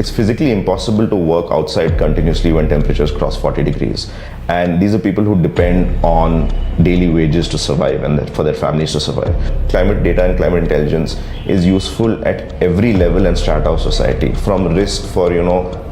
It's physically impossible to work outside continuously when temperatures cross 40 degrees. And these are people who depend on daily wages to survive and for their families to survive. Climate data and climate intelligence is useful at every level and strata of society, from risk for,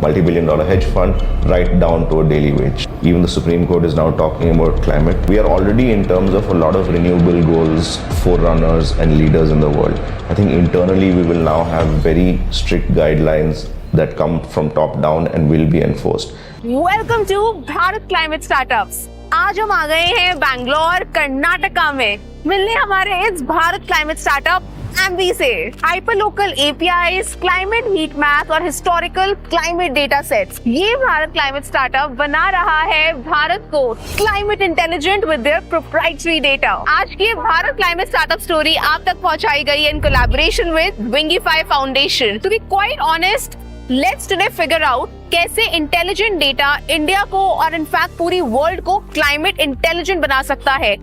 multi-billion-dollar hedge fund right down to a daily wage. Even the Supreme Court is now talking about climate. We are already, in terms of a lot of renewable goals, forerunners and leaders in the world. I think internally we will now have very strict guidelines that come from top down and will be enforced. Welcome to Bharat Climate Startups. आज हम आ गए हैं बैंगलोर कर्नाटका में मिलने हमारे इस Bharat climate startup Ambee से hyperlocal APIs, climate heatmaps और historical climate datasets. ये भारत क्लाइमेट स्टार्टअप बना रहा है भारत को climate intelligent with their proprietary data. आज की भारत क्लाइमेट स्टार्टअप स्टोरी आप तक पहुंचाई गई है in collaboration with Wingify Foundation. To be quite honest, let's today figure out कैसे इंटेलिजेंट डेटा इंडिया को और इनफैक्ट पूरी वर्ल्ड को क्लाइमेट इंटेलिजेंट बना सकता है.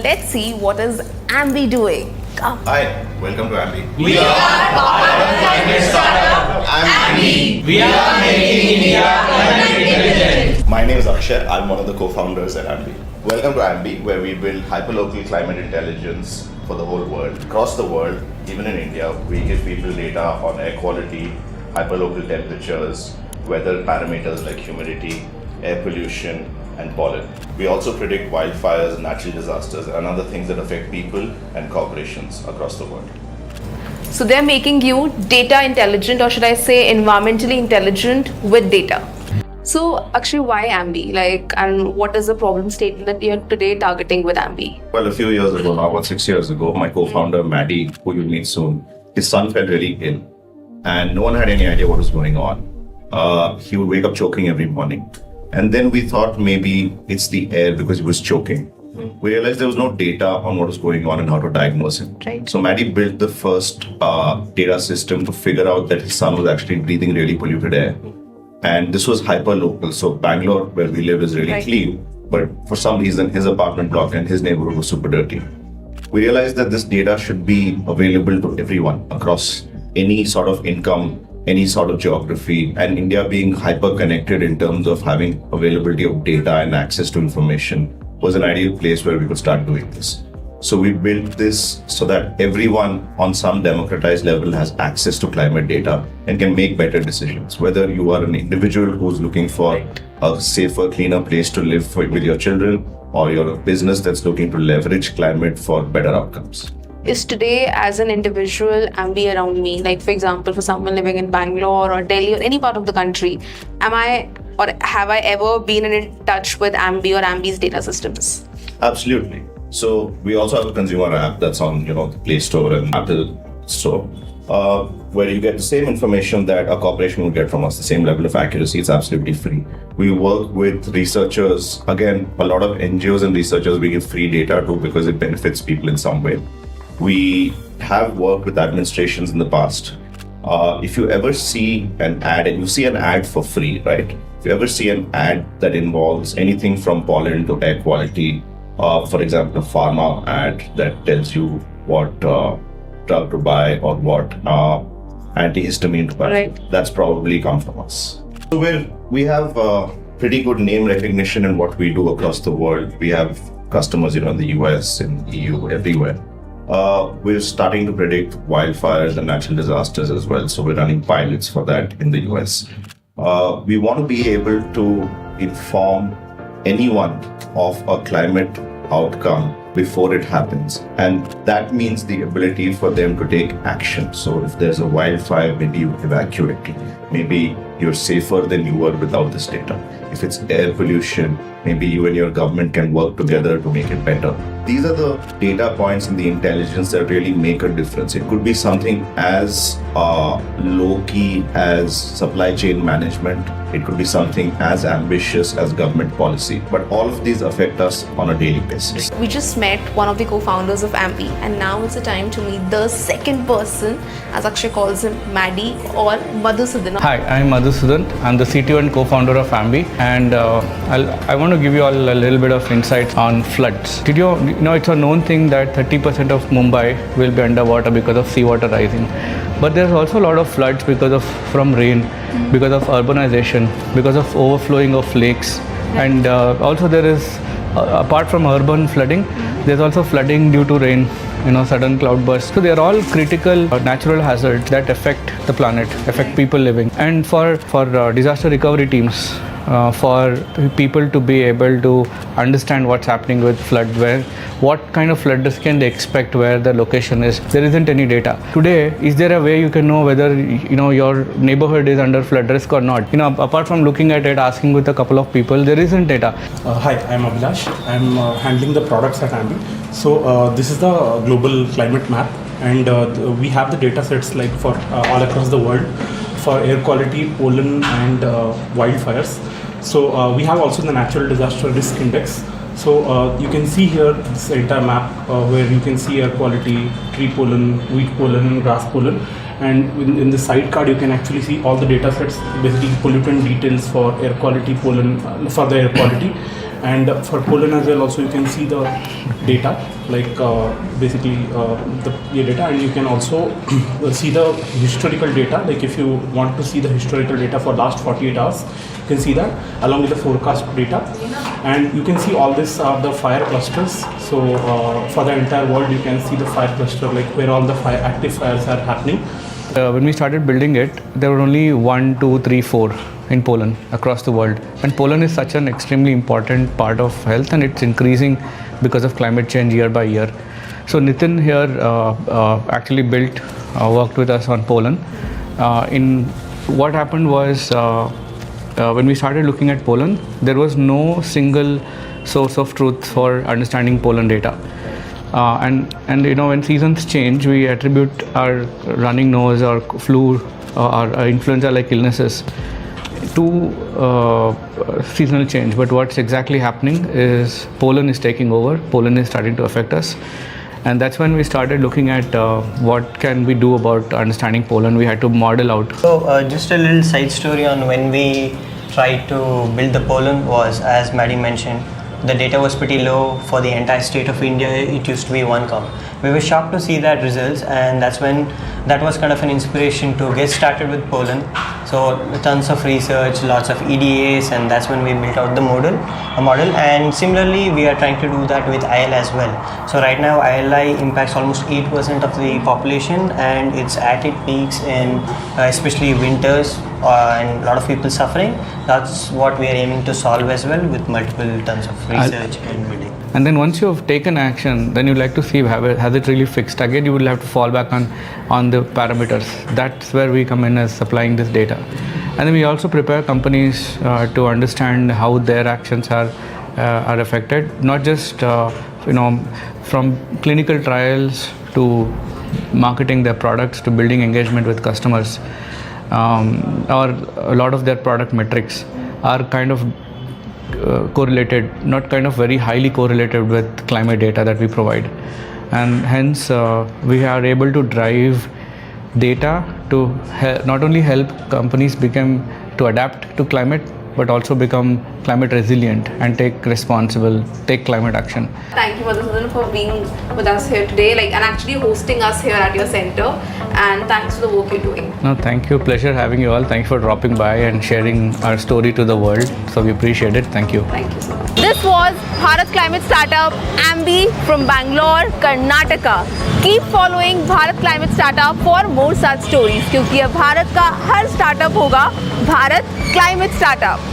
Let's see what is Ambee doing. Hi, welcome to Ambee. We are Bharat Climate Sta. Ambee. We are making India climate intelligent. My name is Akshay. I'm one of the co-founders at Ambee. Welcome to Ambee, where we build hyperlocal climate intelligence for the whole world. Across the world, even in India, we give people data on air quality, hyperlocal temperatures, weather parameters like humidity, air pollution, and pollen. We also predict wildfires, natural disasters, and other things that affect people and corporations across the world. So they're making you data intelligent, or should I say environmentally intelligent with data. So Akshay, why Ambee? And what is the problem statement that you're today targeting with Ambee? Well, a few years ago, now about 6 years ago, my co-founder Maddie, who you'll meet soon, his son felt really ill, and no one had any idea what was going on. He would wake up choking every morning. And then we thought maybe it's the air because he was choking. We realized there was no data on what was going on and how to diagnose him. Right. So Maddie built the first data system to figure out that his son was actually breathing really polluted air. And this was hyperlocal. So Bangalore, where we live, is really clean. But for some reason, his apartment block and his neighborhood was super dirty. We realized that this data should be available to everyone across any sort of income, any sort of geography, and India being hyper-connected in terms of having availability of data and access to information was an ideal place where we could start doing this. So we built this so that everyone on some democratized level has access to climate data and can make better decisions. Whether you are an individual who's looking for a safer, cleaner place to live with your children, or you're a business that's looking to leverage climate for better outcomes. Is today as an individual Ambee around me, like for example, for someone living in Bangalore or Delhi or any part of the country, am I or have I ever been in touch with Ambee or Ambee's data systems? Absolutely. So we also have a consumer app that's on the Play Store and Apple Store, where you get the same information that a corporation would get from us, the same level of accuracy. It's absolutely free. We work with researchers. Again, a lot of NGOs and researchers we give free data to because it benefits people in some way. We have worked with administrations in the past. If you ever see an ad, and you see an ad for free, right? If you ever see an ad that involves anything from pollen to air quality, for example, a pharma ad that tells you what drug to buy or what antihistamine to buy, that's probably come from us. So we have pretty good name recognition in what we do across the world. We have customers in the US, in EU, everywhere. We're starting to predict wildfires and natural disasters as well. So we're running pilots for that in the US. We want to be able to inform anyone of a climate outcome before it happens. And that means the ability for them to take action. So if there's a wildfire, maybe you evacuate. Maybe you're safer than you were without this data. If it's air pollution, maybe you and your government can work together to make it better. These are the data points in the intelligence that really make a difference. It could be something as low-key as supply chain management. It could be something as ambitious as government policy. But all of these affect us on a daily basis. We just met one of the co-founders of Ambee, and now it's the time to meet the second person, as Akshay calls him, Maddie or Madhusudan. Hi, I'm Madhusudan. I'm the CTO and co-founder of Ambee, and I want to give you all a little bit of insight on floods. Did you know it's a known thing that 30% of Mumbai will be underwater because of seawater rising, but there's also a lot of floods from rain. because of urbanization, because of overflowing of lakes, and also there is, apart from urban flooding, there's also flooding due to rain, sudden cloud bursts. So they are all critical natural hazards that affect the planet, affect people living. And for disaster recovery teams, for people to be able to understand what's happening with flood, what kind of flood risk can they expect, where the location is. There isn't any data. Today, is there a way you can know whether your neighborhood is under flood risk or not? Apart from looking at it, asking with a couple of people, there isn't data. Hi, I'm Abhilash. I'm handling the products at Ambee. So this is the global climate map, and we have the data sets like for all across the world for air quality, pollen, and wildfires. So we have also the natural disaster risk index. So you can see here this entire map where you can see air quality, tree pollen, wheat pollen, and grass pollen. And in the side card, you can actually see all the data sets, basically pollutant details for air quality, pollen, for the air quality. And for pollen as well, also you can see the data, like basically the data, and you can also see the historical data. Like if you want to see the historical data for last 48 hours, you can see that along with the forecast data. And you can see all this the fire clusters. So for the entire world, you can see the fire cluster, like where all the active fires are happening. When we started building it, there were only 1, 2, 3, 4 in pollen across the world. And pollen is such an extremely important part of health, and it's increasing because of climate change year by year. So Nitin here actually worked with us on pollen. What happened was when we started looking at pollen, there was no single source of truth for understanding pollen data. And when seasons change, we attribute our running nose or flu or influenza-like illnesses to seasonal change. But what's exactly happening is pollen is taking over. Pollen is starting to affect us. And that's when we started looking at what can we do about understanding pollen. We had to model out. So just a little side story on when we tried to build the pollen was, as Maddie mentioned, the data was pretty low for the entire state of India. It used to be 1 count. We were shocked to see that results, and that was kind of an inspiration to get started with pollen. So tons of research, lots of EDAs, and that's when we built out the model. And similarly, we are trying to do that with IL as well. So right now, ILI impacts almost 8% of the population, and it's at its peaks in especially winters, and a lot of people suffering. That's what we are aiming to solve as well with multiple tons of research and building. And then once you have taken action, then you like to see has it really fixed. Again, you will have to fall back on the parameters. That's where we come in as supplying this data. And then we also prepare companies to understand how their actions are affected, not just from clinical trials to marketing their products to building engagement with customers. Or a lot of their product metrics are kind of correlated, not kind of very highly correlated with climate data that we provide. And hence we are able to drive data to not only help companies to adapt to climate, but also become climate resilient and take climate action. Thank you, Madhusudan, for being with us here today, and actually hosting us here at your center. And thanks for the work you're doing. No, thank you. Pleasure having you all. Thank you for dropping by and sharing our story to the world. So we appreciate it. Thank you. Thank you so much. This was Bharat Climate Startup Ambee from Bangalore, Karnataka. Keep following Bharat Climate Startup for more such stories, क्योंकि अब भारत का हर startup होगा Bharat climate startup.